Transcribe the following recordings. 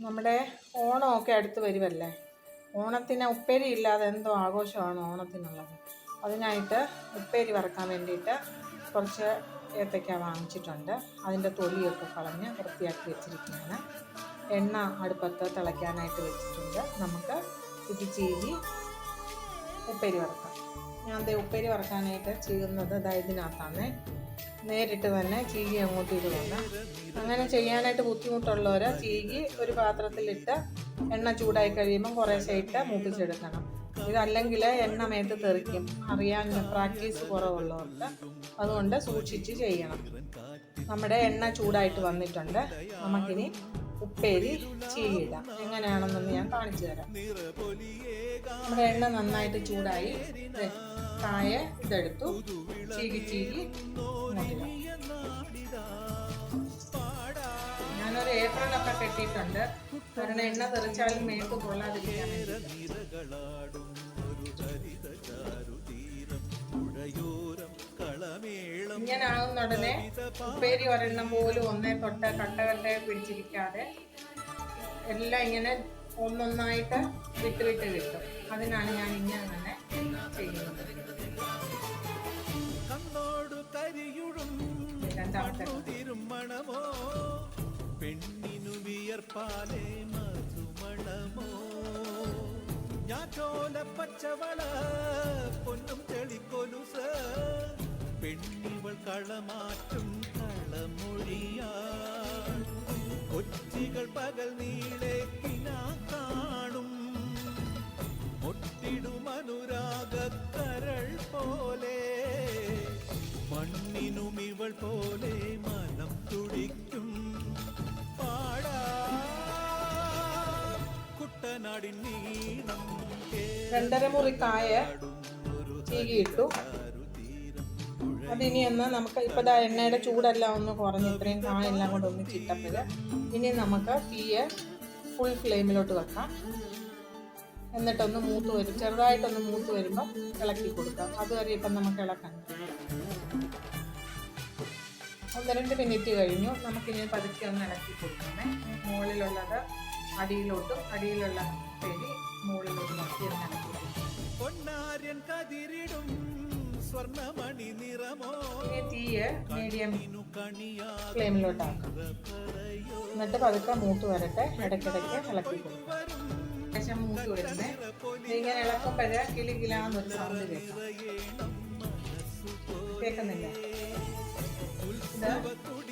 നമ്മുടെ ഓണമൊക്കെ അടുത്ത് വരുമല്ലേ. ഓണത്തിന് ഉപ്പേരി ഇല്ലാതെ എന്തോ ആഘോഷമാണ് ഓണത്തിനുള്ളത്. അതിനായിട്ട് ഉപ്പേരി വറക്കാൻ വേണ്ടിയിട്ട് കുറച്ച് ഏത്തയ്ക്ക വാങ്ങിച്ചിട്ടുണ്ട്. അതിൻ്റെ തൊലിയൊക്കെ കളഞ്ഞ് വൃത്തിയാക്കി വെച്ചിരിക്കുകയാണ്. എണ്ണ അടുപ്പത്ത് തിളയ്ക്കാനായിട്ട് വെച്ചിട്ടുണ്ട്. നമുക്ക് ഇത് ചീകി ഉപ്പേരി വറക്കാം. ഞാൻ ഉപ്പേരി വറക്കാനായിട്ട് ചെയ്യുന്നത് ഇതിനകത്താണ്. നേരിട്ട് തന്നെ ചീകി അങ്ങോട്ട് ഇടുകയാണ്. അങ്ങനെ ചെയ്യാനായിട്ട് ബുദ്ധിമുട്ടുള്ളവർ ചീകി ഒരു പാത്രത്തിലിട്ട് എണ്ണ ചൂടായി കഴിയുമ്പം കുറേശ്ശെ ഇട്ട് മൂപ്പിച്ചെടുക്കണം. ഇതല്ലെങ്കിൽ എണ്ണ മേത്ത് തെറിക്കും, അറിയാൻ പ്രാക്ടീസ് കുറവുള്ളവർക്ക്. അതുകൊണ്ട് സൂക്ഷിച്ച് ചെയ്യണം. നമ്മുടെ എണ്ണ ചൂടായിട്ട് വന്നിട്ടുണ്ട്. നമുക്കിനി ഉപ്പേരി ചീകിയിടാം. എങ്ങനെയാണെന്നൊന്ന് ഞാൻ കാണിച്ചു തരാം. നമ്മുടെ എണ്ണ നന്നായിട്ട് ചൂടായി. കായ ഇതെടുത്തു ചീകി ഞാനൊരു ഏപ്രിലൊക്കെ കെട്ടിയിട്ടുണ്ട്. കാരണം എണ്ണ തെറിച്ചാലും മേത്ത് കൊള്ളാതിരിക്കാൻ വേണ്ടി. ഇങ്ങനെ ആകുന്ന ഉടനെ ഉപ്പേരി ഒരെണ്ണം പോലും ഒന്നേ തൊട്ട് കട്ടകട്ടയെ പിടിച്ചിരിക്കാതെ എല്ലാം ഇങ്ങനെ ഒന്നൊന്നായിട്ട് വിട്ട് കിട്ടും. അതിനാണ് ഞാൻ ഇങ്ങനെ തന്നെ ചെയ്യുന്നത്. രണ്ടാമത്തെ പെണ്ണിനു വിയർപ്പാലേ മധുമണമോ ഞാറ്റോല പച്ചവള പൊന്നും തെളിക്കൊലുസ പെണ്ണിവൾ കളമാറ്റും കളമൊഴിയാ കൊച്ചികൾ പകൽ നീളെ കിനാ കാണും ഒട്ടിടും അനുരാഗക്കരൾ പോലെ മണ്ണിനും ഇവൾ പോലെ മനം തുടിക്കും പാടാ കുട്ടനാടിൻ നീളം. 2.5 മുറി കായ ചീകിയിട്ടു. അതിനി ഒന്ന് നമുക്ക് ഇപ്പോൾ എണ്ണയുടെ ചൂടെല്ലാം ഒന്ന് കുറഞ്ഞ് ഇത്രയും കായെല്ലാം കൂടെ ഒന്ന് ചിട്ടപ്പോൾ ഇനി നമുക്ക് തീയെ ഫുൾ ഫ്ലെയിമിലോട്ട് വെക്കാം. എന്നിട്ടൊന്ന് മൂത്ത് വരും, ചെറുതായിട്ടൊന്ന് മൂത്ത് വരുമ്പോൾ ഇളക്കി കൊടുക്കാം. അതുവരെ ഇപ്പം നമുക്ക് ഇളക്കാം. 1-2 മിനിറ്റ് കഴിഞ്ഞു. നമുക്കിനി പതുക്കെ ഒന്ന് ഇളക്കി കൊടുക്കണേ. മുകളിലുള്ളത് അടിയിലോട്ടും അടിയിലുള്ള പെരി മുകളിലോട്ട് നോക്കി ഒന്ന് ഇളക്കി ഇനി തീയെ മീഡിയം ഫ്ലെയിമിലോട്ടാക്കാം. എന്നിട്ട് പതുക്കെ മൂത്ത് വരട്ടെ. ഇടയ്ക്കിടയ്ക്ക് ഇളക്കി കൊടുക്കാം. ശേഷം മൂത്ത് വരുന്നേ ഇങ്ങനെ ഇളക്കുമ്പോഴേ കിളികിലാന്നൊരു സൗണ്ട് കേൾക്കുന്നില്ല. ഇത്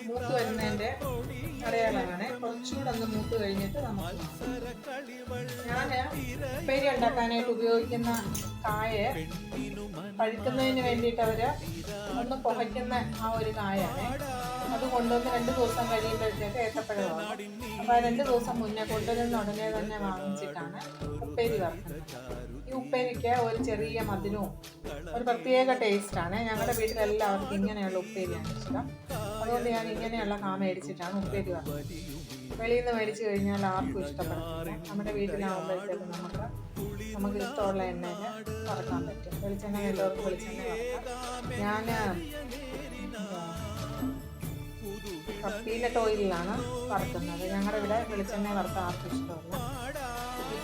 മൂത്ത് വരുന്നതിൻ്റെ അടയാളമാണ്. കുറച്ചുകൂടെ ഒന്ന് മൂത്ത് കഴിഞ്ഞിട്ട് നമുക്ക് ഞാൻ ഉപ്പേരി ഉണ്ടാക്കാനായിട്ട് ഉപയോഗിക്കുന്ന കായ പഴുക്കുന്നതിന് വേണ്ടിയിട്ട് അവർ ഒന്ന് പുകയ്ക്കുന്ന ആ ഒരു കായാണ്. അത് കൊണ്ടുവന്ന് 2 ദിവസം കഴിയുമ്പോഴത്തേക്ക് ഏത്തപ്പഴമാണ്. അപ്പോൾ 2 ദിവസം മുന്നേ കൊണ്ടുവരുന്ന ഉടനെ തന്നെ വാങ്ങിച്ചിട്ടാണ് ഉപ്പേരി വറുക്കുന്നത്. ഈ ഉപ്പേരിക്ക് ഒരു ചെറിയ മധുരവും ഒരു പ്രത്യേക ടേസ്റ്റാണ്. ഞങ്ങളുടെ വീട്ടിലെല്ലാവർക്കും ഇങ്ങനെയുള്ള ഉപ്പേരിയാണ് ഇഷ്ടം. അതുകൊണ്ട് ഞാൻ ഇങ്ങനെയുള്ള കാ മേടിച്ചിട്ടാണ് ഉപ്പേരി വറുക്കുന്നത്. വെളിയിൽ നിന്ന് മേടിച്ച് കഴിഞ്ഞാൽ ആർക്കും ഇഷ്ടപ്പെടത്തില്ല. നമ്മുടെ വീട്ടിലാവുമ്പോഴത്തേക്ക് നമുക്ക് ഇഷ്ടമുള്ള എണ്ണയിൽ വറക്കാൻ പറ്റും. വെളിച്ചെണ്ണ എല്ലാവർക്കും വെളിച്ചെണ്ണ വറക്കാം. ഞാൻ പീനട്ട് ഓയിലാണ് വറുക്കുന്നത്. ഞങ്ങളുടെ ഇവിടെ വെളിച്ചെണ്ണ വറുത്ത ആർക്കും ഇഷ്ടമല്ല.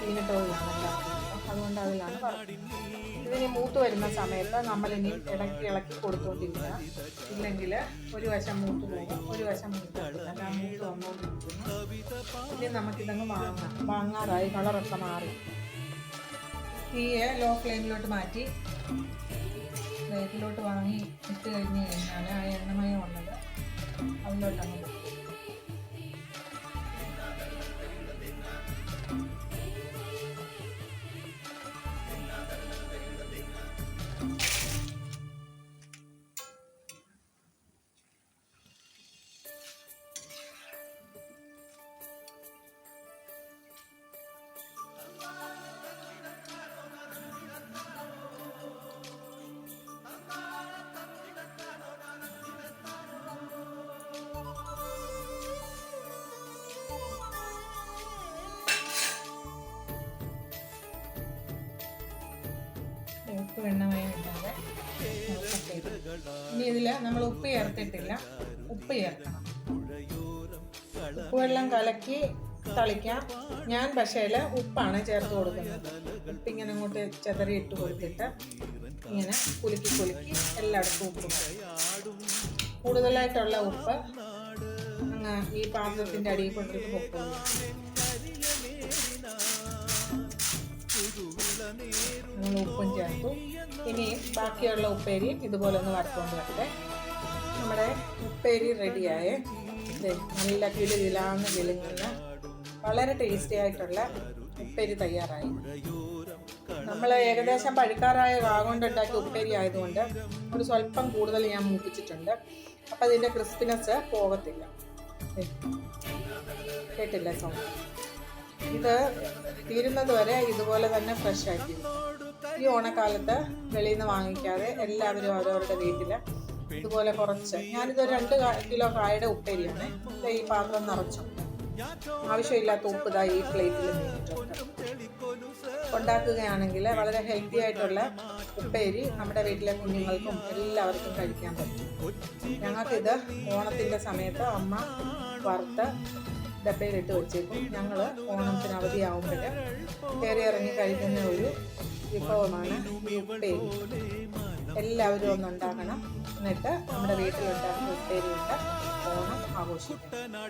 പീനട്ട് ഓയിലാണ് എല്ലാവർക്കും ഇഷ്ടം. അതുകൊണ്ട് അതിലാണ് വറുക്കുന്നത്. ഇതിന് മൂത്ത് വരുന്ന സമയത്ത് നമ്മളിനി ഇളക്കി കൊടുത്തുകൊണ്ടിരിക്കുക. ഇല്ലെങ്കിൽ ഒരു വശം മൂത്ത് പോകും, ഒരു വശം മൂത്ത് കിട്ടില്ല. ആ മൂത്ത് വന്നുകൊണ്ടിരിക്കുന്നു. ഇനി നമുക്കിതങ്ങ് വാങ്ങാറായി. കളറൊക്കെ മാറി. തീയെ ലോ ഫ്ലെയിമിലോട്ട് മാറ്റി പ്ലേറ്റിലോട്ട് വാങ്ങി ഇട്ട് കഴിഞ്ഞ് കഴിഞ്ഞാൽ ആ എണ്ണമയം ഉള്ളത് അതിലോട്ടങ്ങ് പോകും. എണ്ണമയം ഇല്ലാതെ ഇനി ഇതിൽ നമ്മൾ ഉപ്പ് ചേർത്തിട്ടില്ല. ഉപ്പ് ചേർക്കണം. ഉപ്പുവെള്ളം കലക്കി തളിക്കാം. ഞാൻ പക്ഷേ ഉപ്പാണ് ചേർത്ത് കൊടുക്കുന്നത്. ഉപ്പിങ്ങനെ അങ്ങോട്ട് ചെതറി ഇട്ട് കൊടുത്തിട്ട് ഇങ്ങനെ കുലുക്കി എല്ലായിടത്തും ഉപ്പ്. കൂടുതലായിട്ടുള്ള ഉപ്പ് അങ്ങ് ഈ പാത്രത്തിൻ്റെ അടിയിൽ കൊണ്ടിട്ട് പൊക്കും. അങ്ങനെ ഉപ്പും ചേർത്തു. ഇനി ബാക്കിയുള്ള ഉപ്പേരി ഇതുപോലെ ഒന്ന് വറുത്തുകൊണ്ട് വരട്ടെ. നമ്മുടെ ഉപ്പേരി റെഡിയായേ. നല്ല കിലുകിലാന്ന് കിളുങ്ങുന്ന വളരെ ടേസ്റ്റി ആയിട്ടുള്ള ഉപ്പേരി തയ്യാറായി. നമ്മൾ ഏകദേശം പഴുക്കാറായ കൊണ്ടുണ്ടാക്കിയ ഉപ്പേരി ആയതുകൊണ്ട് ഒരു സ്വല്പം കൂടുതൽ ഞാൻ മൂപ്പിച്ചിട്ടുണ്ട്. അപ്പം അതിൻ്റെ ക്രിസ്പിനെസ് പോകത്തില്ല. കേട്ടില്ല സൗണ്ട്? ഇത് തീരുന്നത് വരെ ഇതുപോലെ തന്നെ ഫ്രഷ് ആക്കി. ഈ ഓണക്കാലത്ത് വെളിയിൽ നിന്ന് വാങ്ങിക്കാതെ എല്ലാവരും അവരവരുടെ വീട്ടിൽ ഇതുപോലെ കുറച്ച്, ഞാനിതൊരു 2 കിലോ കായയുടെ ഉപ്പേരിയാണ്. ഈ പാത്രം നിറച്ചു. ആവശ്യമില്ലാത്ത ഉപ്പ് ഇതാ ഈ പ്ലേറ്റിൽ നീട്ടിട്ടുണ്ട്. ഉണ്ടാക്കുകയാണെങ്കിൽ വളരെ ഹെൽത്തി ആയിട്ടുള്ള ഉപ്പേരി നമ്മുടെ വീട്ടിലെ കുഞ്ഞുങ്ങൾക്കും എല്ലാവർക്കും കഴിക്കാൻ പറ്റും. ഞങ്ങൾക്കിത് ഓണത്തിൻ്റെ സമയത്ത് അമ്മ വറുത്ത് ഡപ്പയിലിട്ട് വെച്ചേക്കും. ഞങ്ങൾ ഓണത്തിന് അവധിയാവുമ്പോൾ കയറി ഇറങ്ങി കഴിക്കുന്ന ഒരു വിഭവമാണ് ഈ ഉപ്പേരി. എല്ലാവരും ഒന്നുണ്ടാക്കണം. എന്നിട്ട് നമ്മുടെ വീട്ടിലുണ്ടാക്കുന്ന ഉപ്പേരി കൊണ്ട് ഓണം ആഘോഷിക്കണം.